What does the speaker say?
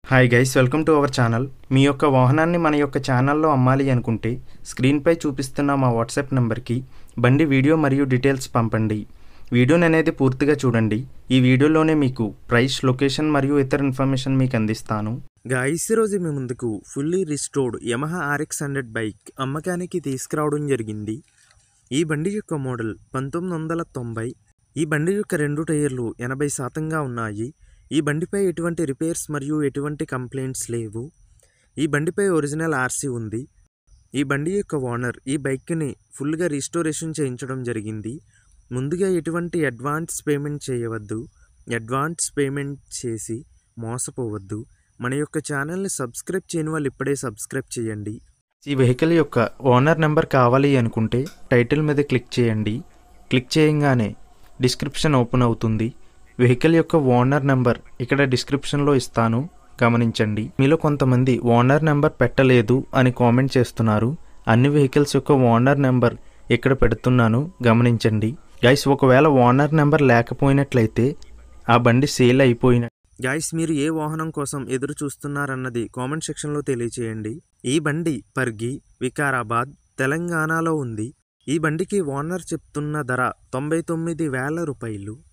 Hi guys, welcome to our channel. మీ యొక్క వాహనాన్ని మన యొక్క ఛానల్లో అమ్మాలి అనుకుంటే స్క్రీన్పై చూపిస్తున్న మా వాట్సాప్ నెంబర్కి బండి వీడియో మరియు డీటెయిల్స్ పంపండి. వీడియోని అనేది పూర్తిగా చూడండి. ఈ వీడియోలోనే మీకు ప్రైస్, లొకేషన్ మరియు ఇతర ఇన్ఫర్మేషన్ మీకు అందిస్తాను. గైస్, ఈరోజు మీ ముందుకు fully restored Yamaha RX100 bike అమ్మకానికి తీసుకురావడం జరిగింది. ఈ బండి యొక్క మోడల్ 1990. ఈ బండి యొక్క 2 టైర్లు 80% ఉన్నాయి. ఈ బండిపై ఎటువంటి రిపేర్స్ మరియు ఎటువంటి కంప్లైంట్స్ లేవు. ఈ బండిపై ఒరిజినల్ RC ఉంది. ఈ బండి యొక్క ఓనర్ ఈ బైక్ని ఫుల్గా రిస్టోరేషన్ చేయించడం జరిగింది. ముందుగా ఎటువంటి అడ్వాన్స్ పేమెంట్ చేయవద్దు. అడ్వాన్స్ పేమెంట్ చేసి మోసపోవద్దు. మన యొక్క ఛానల్ని సబ్స్క్రైబ్ చేయని వాళ్ళు ఇప్పుడే సబ్స్క్రైబ్ చేయండి. ఈ వెహికల్ యొక్క ఓనర్ నెంబర్ కావాలి అనుకుంటే టైటిల్ మీద క్లిక్ చేయండి. క్లిక్ చేయగానే డిస్క్రిప్షన్ ఓపెన్ అవుతుంది. వెహికల్ యొక్క ఓనర్ నెంబర్ ఇక్కడ డిస్క్రిప్షన్లో ఇస్తాను, గమనించండి. మీలో కొంతమంది ఓనర్ నెంబర్ పెట్టలేదు అని కామెంట్ చేస్తున్నారు. అన్ని వెహికల్స్ యొక్క ఓనర్ నెంబర్ ఇక్కడ పెడుతున్నాను, గమనించండి. గైస్, ఒకవేళ ఓనర్ నెంబర్ లేకపోయినట్లయితే ఆ బండి సేల్ అయిపోయిన. గైస్, మీరు ఏ వాహనం కోసం ఎదురు చూస్తున్నారన్నది కామెంట్ సెక్షన్లో తెలియచేయండి. ఈ బండి పర్గి, వికారాబాద్, తెలంగాణలో ఉంది. ఈ బండికి ఓనర్ చెప్తున్న ధర 99,000 రూపాయలు.